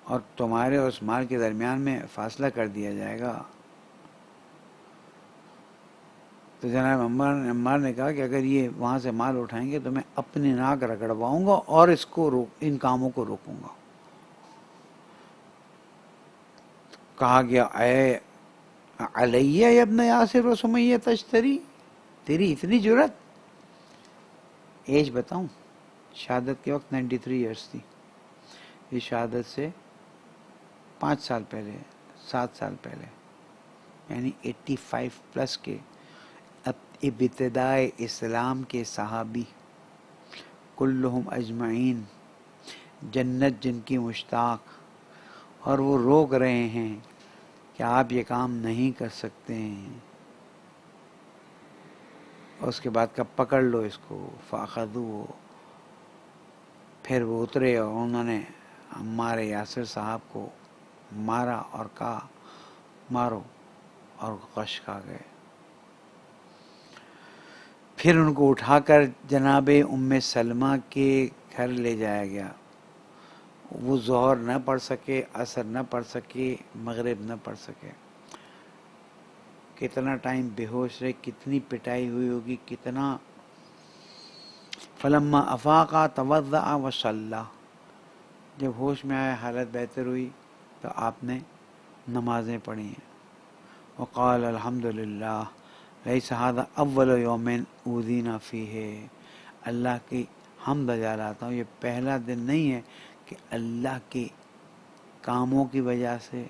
Speaker 1: اور تمہارے اور اس مال کے درمیان میں فاصلہ کر دیا جائے گا، تو جناب عمار نے کہا کہ اگر یہ وہاں سے مال اٹھائیں گے تو میں اپنی ناک رگڑواؤں گا اور اس کو ان کاموں کو روکوں گا۔ کہا گیا اے علیہ یا ابن یاسر و سمیہ تشتری، تیری اتنی جرت، ایج بتاؤں، شہادت کے وقت 93 ایئرس تھی، یہ شہادت سے 5 سال پہلے 7 سال پہلے، یعنی 85 پلس کے ابتدائے اسلام کے صحابی کلہم اجمعین، جنت جن کی مشتاق، اور وہ روک رہے ہیں کہ آپ یہ کام نہیں کر سکتے ہیں، اور اس کے بعد کب پکڑ لو اس کو، فاخذوہ، پھر وہ اترے اور انہوں نے عمار یاسر صاحب کو مارا اور کہا مارو، اور غش کھا گئے۔ پھر ان کو اٹھا کر جناب ام سلمہ کے گھر لے جایا گیا، وہ ظہر نہ پڑھ سکے، عصر نہ پڑھ سکے، مغرب نہ پڑھ سکے، کتنا ٹائم بے ہوش رہے، کتنی پٹائی ہوئی ہوگی، کتنا۔ فلما افاقا توضأ وصلی، جب ہوش میں آیا، حالت بہتر ہوئی تو آپ نے نمازیں پڑھی ہیں۔ وقال الحمدللہ لیس ھذا اول یوم اوذینا فیہ، اللہ کی حمد لاتا ہوں، یہ پہلا دن نہیں ہے کہ اللہ کے کاموں کی وجہ سے،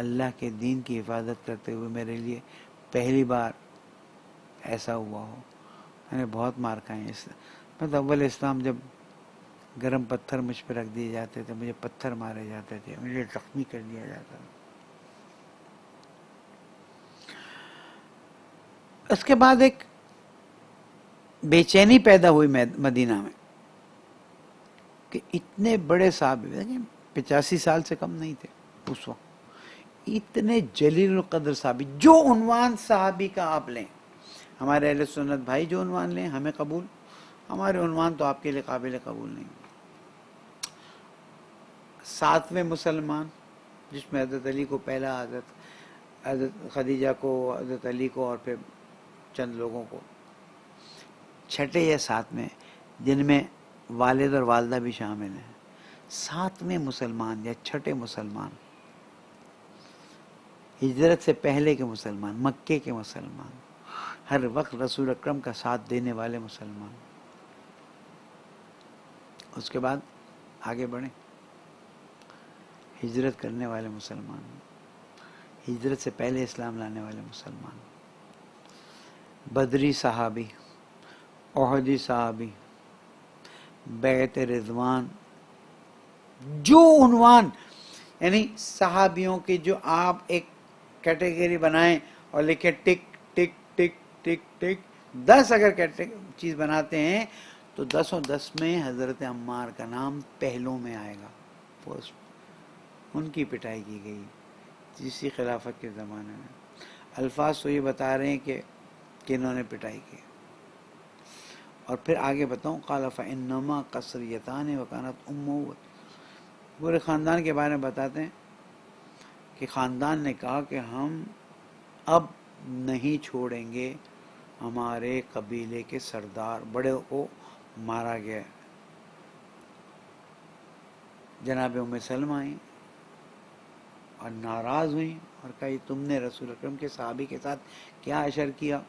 Speaker 1: اللہ کے دین کی حفاظت کرتے ہوئے میرے لیے پہلی بار ایسا ہوا ہو۔ میں نے بہت مار کھائے ہیں، میں اول اسلام جب گرم پتھر مجھ پہ رکھ دیے جاتے تھے، مجھے پتھر مارے جاتے تھے، مجھے زخمی کر دیا جاتا تھا۔ اس کے بعد ایک بے چینی پیدا ہوئی مدینہ میں کہ اتنے بڑے صحابی، 85 سال سے کم نہیں تھے اس وقت، اتنے جلیل القدر صحابی، جو عنوان صحابی کا آپ لیں، ہمارے اہل سنت بھائی جو عنوان لیں ہمیں قبول، ہمارے عنوان تو آپ کے لیے قابل قبول نہیں۔ 7ویں مسلمان، جس میں حضرت علی کو پہلا، حضرت خدیجہ کو، حضرت علی کو، اور پھر چند لوگوں کو، 6 یا 7 جن میں والد اور والدہ بھی شامل ہیں، 7ویں مسلمان یا 6 مسلمان، ہجرت سے پہلے کے مسلمان، مکے کے مسلمان، ہر وقت رسول اکرم کا ساتھ دینے والے مسلمان۔ اس کے بعد آگے بڑھیں، ہجرت کرنے والے مسلمان، ہجرت سے پہلے اسلام لانے والے مسلمان، بدری صحابی، احدی صحابی، بیعت رضوان، جو عنوان، یعنی صحابیوں کی جو آپ ایک کیٹیگری بنائیں اور لکھیں ٹک ٹک ٹک ٹک ٹک، 10 اگر چیز بناتے ہیں تو 10 میں حضرت عمار کا نام پہلوں میں آئے گا، فرسٹ۔ ان کی پٹائی کی گئی جسی خلافت کے زمانے میں، الفاظ تو یہ بتا رہے ہیں کہ انہوں نے پٹائی کی۔ اور پھر آگے بتاؤں، قال فإنما قصریتان وکانت امہ، پورے خاندان کے بارے میں بتاتے ہیں کہ خاندان نے کہا کہ ہم اب نہیں چھوڑیں گے ہمارے قبیلے کے سردار، بڑے کو مارا گیا۔ جناب ام سلمہ آئیں اور ناراض ہوئیں اور کہا تم نے رسول اکرم کے صحابی کے ساتھ کیا عشر کیا؟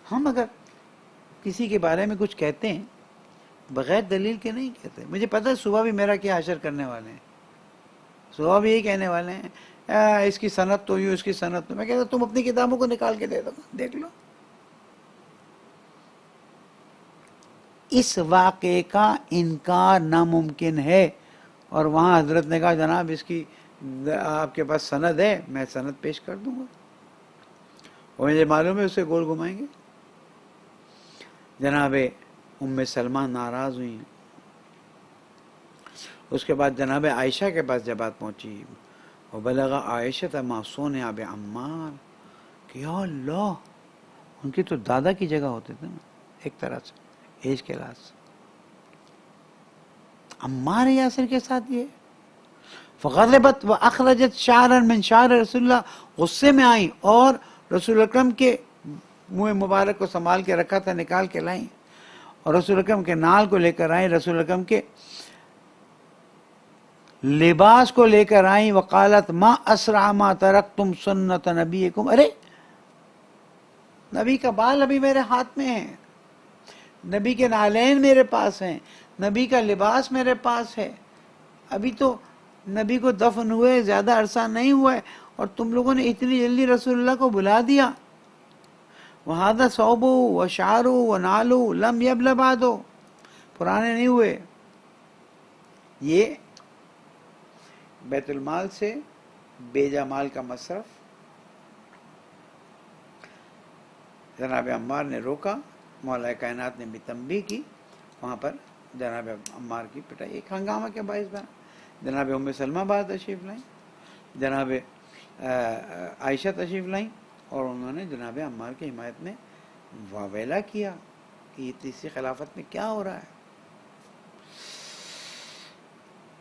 Speaker 1: ہم اگر کسی کے بارے میں کچھ کہتے ہیں بغیر دلیل کے نہیں کہتے، مجھے پتہ ہے صبح بھی میرا کیا عشر کرنے والے ہیں، صبح بھی یہی کہنے والے ہیں اس کی سند تو یوں، اس کی سند تو، میں کہتا تم اپنی کتابوں کو نکال کے دے دو، دیکھ لو۔ اس واقعے کا انکار ناممکن ہے، اور وہاں حضرت نے کہا جناب اس کی آپ کے پاس سند ہے، میں سند پیش کر دوں گا، اور مجھے معلوم ہے اسے گول گھمائیں گے۔ جناب ام سلمہ ناراض ہوئی۔ اس کے بعد جناب عائشہ کے پاس جب بات پہنچی، وبلغ عائشہ ما صنع بعمار، کہ یا اللہ، ان کی تو دادا کی جگہ ہوتے تھے نا ایک طرح سے ایج کے لحاظ سے، عمار یاسر کے ساتھ یہ فغضبت واخرجت شعرا من شعر رسول اللہ، غصے میں آئیں اور رسول اکرم کے منہ مبارک کو سنبھال کے رکھا تھا نکال کے لائیں، اور رسول اکرم کے نال کو لے کر آئیں، رسول اکرم کے لباس کو لے کر آئیں، وقالت ما اسرع ما ترکتم سنت نبیکم، ارے نبی کا بال ابھی میرے ہاتھ میں ہے، نبی کے نالین میرے پاس ہیں، نبی کا لباس میرے پاس ہے، ابھی تو نبی کو دفن ہوئے زیادہ عرصہ نہیں ہوا ہے، اور تم لوگوں نے اتنی جلدی رسول اللہ کو بلا دیا۔ وَهَذَا ثَوْبُهُ وَشَعْرُهُ وَنَعْلُهُ لَمْ يَبْلَ بَعْدُ، پرانے نہیں ہوئے۔ یہ بیت المال سے بیجا مال کا مصرف جناب عمار نے روکا، مولا کائنات نے بھی تنبیہ کی، وہاں پر جناب عمار کی پٹائی ایک ہنگامہ کے باعث بنا۔ جناب ام سلمہ بعد تشریف لائیں، جناب عائشہ تشریف لائیں، اور انہوں نے جناب عمار کی حمایت میں واویلا کیا کہ یہ تیسری خلافت میں کیا ہو رہا ہے۔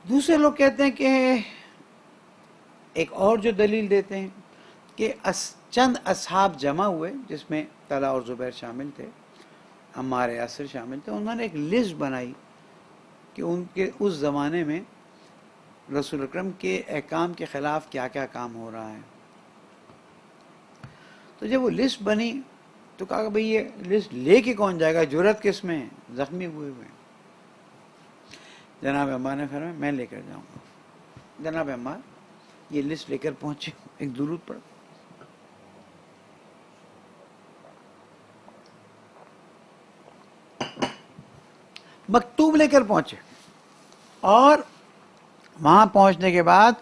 Speaker 1: دوسرے لوگ کہتے ہیں کہ ایک اور جو دلیل دیتے ہیں کہ چند اصحاب جمع ہوئے جس میں طلحہ اور زبیر شامل تھے، عمار یاسر شامل تھے، انہوں نے ایک لسٹ بنائی کہ ان کے اس زمانے میں رسول اکرم کے احکام کے خلاف کیا کیا کام ہو رہا ہے۔ تو جب وہ لسٹ بنی تو کہا کہ بھئی یہ لسٹ لے کے کون جائے گا، جرت کس میں ہے، زخمی ہوئے ہوئے۔ جناب عمار نے فرمایا میں لے کر جاؤں گا۔ جناب عمار یہ لسٹ لے کر پہنچے، ایک درود پڑھ، مکتوب لے کر پہنچے، اور وہاں پہنچنے کے بعد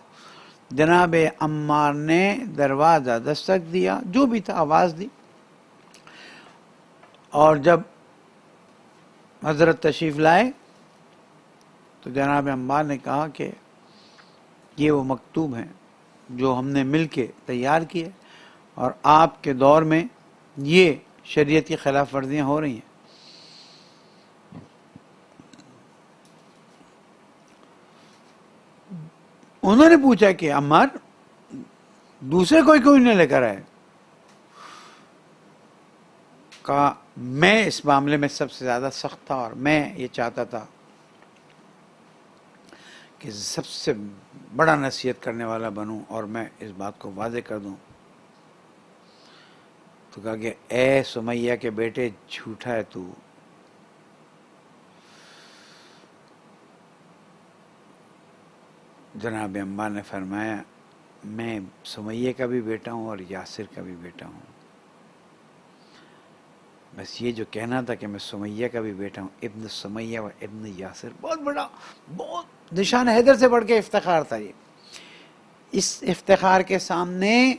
Speaker 1: جناب عمار نے دروازہ دستک دیا، جو بھی تھا آواز دی، اور جب حضرت تشریف لائے تو جناب عمار نے کہا کہ یہ وہ مکتوب ہیں جو ہم نے مل کے تیار کیے، اور آپ کے دور میں یہ شریعت کی خلاف ورزیاں ہو رہی ہیں۔ انہوں نے پوچھا کہ عمار دوسرے کوئی نہیں لے کر آئے؟ کہا میں اس معاملے میں سب سے زیادہ سخت تھا، اور میں یہ چاہتا تھا کہ سب سے بڑا نصیحت کرنے والا بنوں اور میں اس بات کو واضح کر دوں۔ تو کہا کہ اے سمیہ کے بیٹے جھوٹا ہے تو، جناب عمار نے فرمایا میں سمیہ کا بھی بیٹا ہوں اور یاسر کا بھی بیٹا ہوں، بس یہ جو کہنا تھا کہ میں سمیہ کا بھی بیٹا ہوں، ابن سمیہ و ابن یاسر، بہت بڑا، بہت نشان حیدر سے بڑھ کے افتخار تھا یہ۔ اس افتخار کے سامنے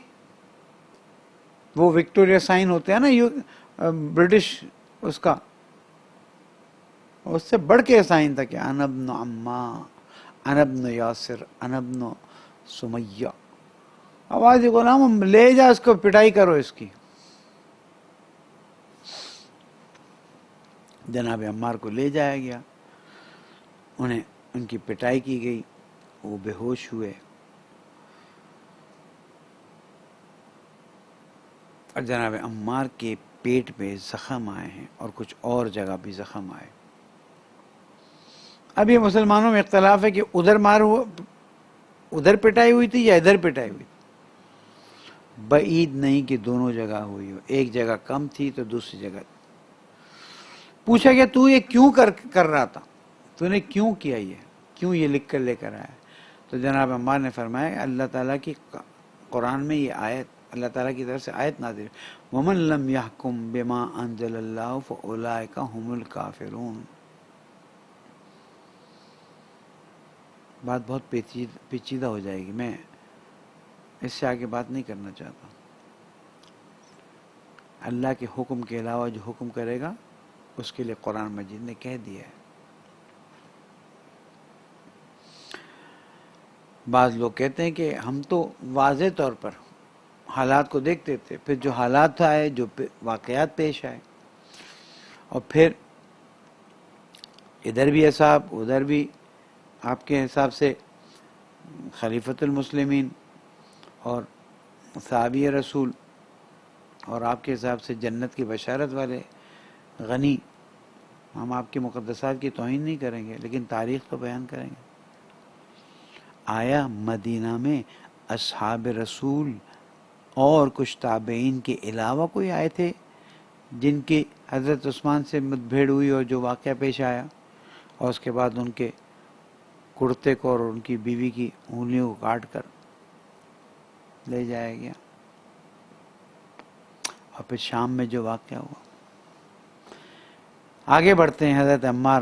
Speaker 1: وہ وکٹوریا سائن ہوتے ہیں نا برٹش، اس کا اس سے بڑھ کے سائن تھا کہ انا ابن عمہ، انا ابن یاسر، انا ابن سمیہ۔ آواز غلام لے جا اس کو، پٹائی کرو اس کی۔ جناب عمار کو لے جایا گیا، انہیں ان کی پٹائی کی گئی، وہ بے ہوش ہوئے، اور جناب عمار کے پیٹ پہ زخم آئے ہیں اور کچھ اور جگہ بھی زخم آئے۔ اب یہ مسلمانوں میں اختلاف ہے کہ ادھر مار ہوا، ادھر پٹائی ہوئی تھی یا ادھر پٹائی ہوئی تھی۔ بعید نہیں کہ دونوں جگہ ہوئی ہو، ایک جگہ کم تھی تو دوسری جگہ۔ پوچھا گیا تو یہ کیوں کر رہا تھا، تو نے کیوں کیا، یہ کیوں یہ لکھ کر لے کر آیا؟ تو جناب عمار نے فرمایا اللہ تعالیٰ کی قرآن میں یہ آیت، اللہ تعالیٰ کی طرف سے آیت نازل، وَمَن لَّمْ يَحْكُم بِمَا أَنزَلَ اللَّهُ فَأُولَٰئِكَ هُمُ الْكَافِرُونَ۔ بات بہت پیچیدہ ہو جائے گی، میں اس سے آگے بات نہیں کرنا چاہتا. اللہ کے حکم کے علاوہ جو حکم کرے گا اس کے لیے قرآن مجید نے کہہ دیا ہے. بعض لوگ کہتے ہیں کہ ہم تو واضح طور پر حالات کو دیکھتے تھے، پھر جو حالات آئے، جو واقعات پیش آئے، اور پھر ادھر بھی اصحاب ادھر بھی آپ کے حساب سے خلیفۃ المسلمین اور صحابی رسول، اور آپ کے حساب سے جنت کی بشارت والے غنی. ہم آپ کے مقدسات کی توہین نہیں کریں گے، لیکن تاریخ تو بیان کریں گے. آیا مدینہ میں اصحاب رسول اور کچھ تابعین کے علاوہ کوئی آئے تھے جن کی حضرت عثمان سے مدبھیڑ ہوئی اور جو واقعہ پیش آیا، اور اس کے بعد ان کے کرتے کو اور ان کی بیوی کی انگلیوں کو کاٹ کر لے جایا گیا، اور پھر شام میں جو واقعہ ہوا. آگے بڑھتے ہیں. حضرت عمار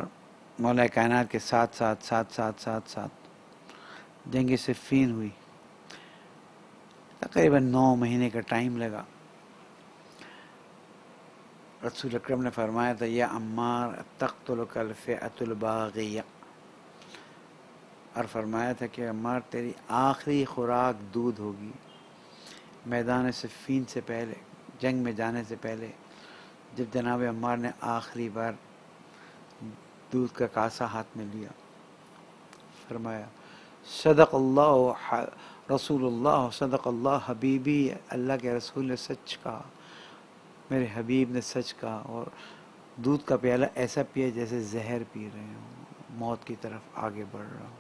Speaker 1: مولا کائنات کے ساتھ جنگ صفین ہوئی. تقریباً 9 مہینے کا ٹائم لگا. رسول اکرم نے فرمایا تھا یا عمار تقتلک الفئۃ الباغیہ، اور فرمایا تھا کہ عمار تیری آخری خوراک دودھ ہوگی. میدان صفین سے پہلے، جنگ میں جانے سے پہلے، جب جناب عمار نے آخری بار دودھ کا کاسا ہاتھ میں لیا، فرمایا صدق اللہ رسول اللہ، صدق اللہ حبیبی، اللہ کے رسول نے سچ کہا، میرے حبیب نے سچ کہا. اور دودھ کا پیالہ ایسا پیا جیسے زہر پی رہے ہوں، موت کی طرف آگے بڑھ رہا ہوں.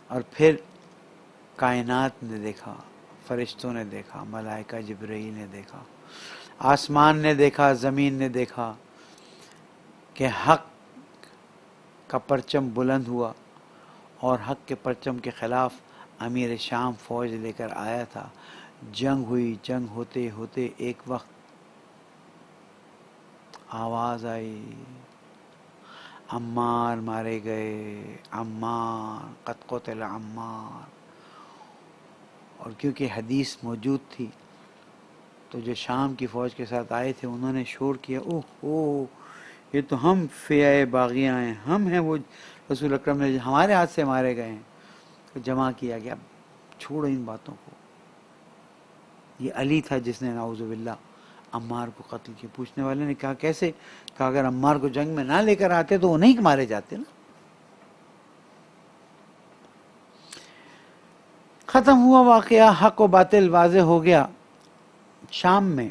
Speaker 1: اور پھر کائنات نے دیکھا، فرشتوں نے دیکھا، ملائکہ جبرائیل نے دیکھا، آسمان نے دیکھا، زمین نے دیکھا کہ حق کا پرچم بلند ہوا، اور حق کے پرچم کے خلاف امیر شام فوج لے کر آیا تھا. جنگ ہوئی. جنگ ہوتے ہوتے ایک وقت آواز آئی عمار مارے گئے، عمار قد قتل عمار. اور کیونکہ حدیث موجود تھی تو جو شام کی فوج کے ساتھ آئے تھے انہوں نے شور کیا، اوہ اوہ یہ تو ہم فئہ باغیاں ہیں، ہم ہیں وہ رسول اکرم نے ہمارے ہاتھ سے مارے گئے ہیں. تو جمع کیا گیا. چھوڑو ان باتوں کو. یہ علی تھا جس نے نعوذ باللہ عمار کو قتل کیا. پوچھنے والے نے کہا کیسے؟ کہا اگر عمار کو جنگ میں نہ لے کر آتے تو وہ نہیں مارے جاتے نا. ختم ہوا واقعہ، حق و باطل واضح ہو گیا. شام میں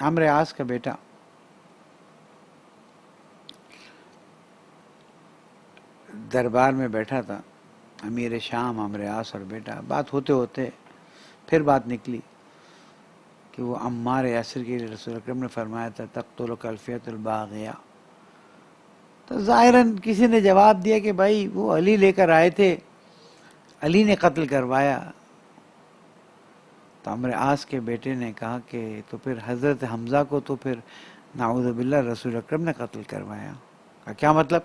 Speaker 1: عمرو عاص کا بیٹا دربار میں بیٹھا تھا، امیر شام عمرو عاص اور بیٹا. بات ہوتے ہوتے پھر بات نکلی کہ وہ عمار یاسر کے لیے رسول اکرم نے فرمایا تھا تقتلک الفئۃ الباغیہ. تو ظاہراً کسی نے جواب دیا کہ بھائی وہ علی لے کر آئے تھے، علی نے قتل کروایا. تو عمرو عاص کے بیٹے نے کہا کہ تو پھر حضرت حمزہ کو تو پھر نعوذ باللہ رسول اکرم نے قتل کروایا. کہا کیا مطلب؟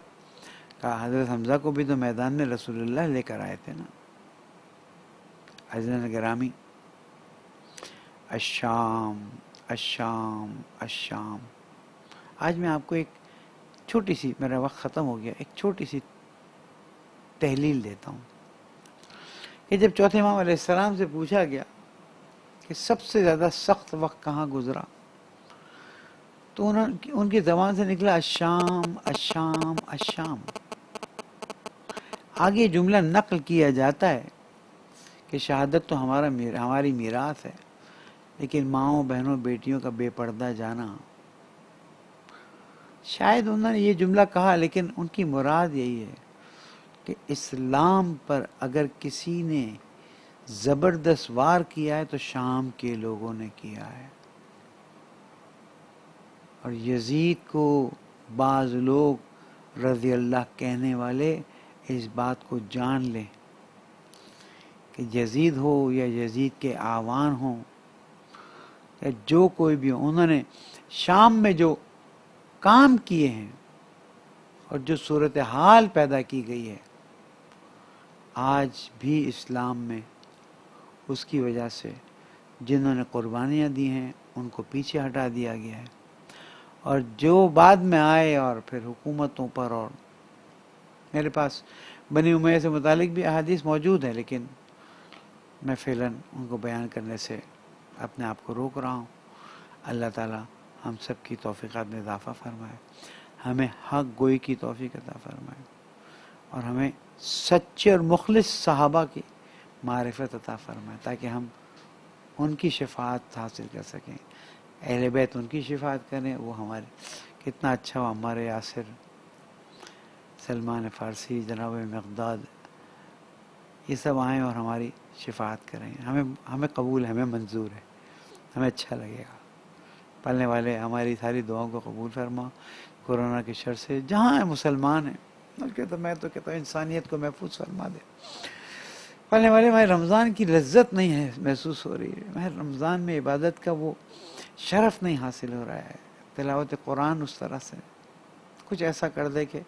Speaker 1: کہا حضرت حمزہ کو بھی تو میدان میں رسول اللہ لے کر آئے تھے نا. عزیزان گرامی، الشام الشام الشام. آج میں آپ کو ایک چھوٹی سی، میرا وقت ختم ہو گیا، ایک چھوٹی سی تحلیل دیتا ہوں کہ جب چوتھے امام علیہ السلام سے پوچھا گیا کہ سب سے زیادہ سخت وقت کہاں گزرا، تو ان کی زبان سے نکلا الشام الشام الشام. آگے جملہ نقل کیا جاتا ہے کہ شہادت تو ہماری میراث ہے، لیکن ماؤں بہنوں بیٹیوں کا بے پردہ جانا. شاید انہوں نے یہ جملہ کہا لیکن ان کی مراد یہی ہے کہ اسلام پر اگر کسی نے زبردست وار کیا ہے تو شام کے لوگوں نے کیا ہے. اور یزید کو بعض لوگ رضی اللہ کہنے والے اس بات کو جان لیں کہ یزید ہو یا یزید کے اعوان ہوں یا جو کوئی بھی ہو، انہوں نے شام میں جو کام کیے ہیں اور جو صورتحال پیدا کی گئی ہے آج بھی اسلام میں اس کی وجہ سے جنہوں نے قربانیاں دی ہیں ان کو پیچھے ہٹا دیا گیا ہے، اور جو بعد میں آئے اور پھر حکومتوں پر، اور میرے پاس بنی امیہ سے متعلق بھی احادیث موجود ہیں، لیکن میں فعلاً ان کو بیان کرنے سے اپنے آپ کو روک رہا ہوں۔ اللہ تعالیٰ ہم سب کی توفیقات میں اضافہ فرمائے، ہمیں حق گوئی کی توفیق عطا فرمائے، اور ہمیں سچے اور مخلص صحابہ کی معرفت عطا فرمائے تاکہ ہم ان کی شفاعت حاصل کر سکیں، اہل بیت ان کی شفاعت کریں۔ وہ ہمارے کتنا اچھا ہو، ہمارے یاسر، سلمان فارسی، جناب مقداد، یہ سب آئیں اور ہماری شفاعت کریں۔ ہمیں قبول ہے، ہمیں منظور ہے، ہمیں اچھا لگے گا۔ پالنے والے ہماری ساری دعاؤں کو قبول فرما، کورونا کے شر سے جہاں مسلمان ہیں، بلکہ تو میں تو کہتا ہوں انسانیت کو محفوظ فرما دے۔ پالنے والے ماہ رمضان کی لذت نہیں ہے محسوس ہو رہی ہے، ماہ رمضان میں عبادت کا وہ شرف نہیں حاصل ہو رہا ہے، تلاوت قرآن اس طرح سے کچھ ایسا کر دے کہ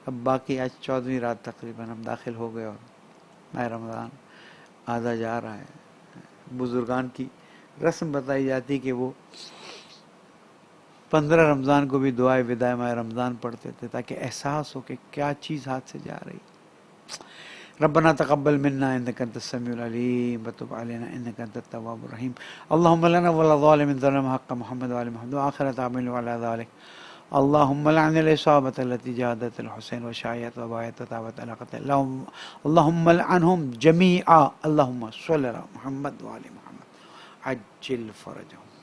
Speaker 1: اب باقی آج 14ویں رات تقریباً ہم داخل ہو گئے اور ماہ رمضان آدھا جا رہا ہے۔ بزرگان کی رسم بتائی جاتی کہ وہ 15 رمضان کو بھی دعائے وداع ماہ رمضان پڑھتے تھے تاکہ احساس ہو کہ کیا چیز ہاتھ سے جا رہی۔ ربنا تقبل منا انك انت السميع العليم وتب علينا انك انت التواب الرحيم اللهم لنا ولا ظالم ظلم حق محمد وآل محمد وآخر تعمل على ذلك اللهم لعن الإصابة التي جاهدت الحسين وشايت وبايت وتابت على قتل اللهم لعنهم جميعا اللهم صل على محمد وآل محمد عجل فرجهم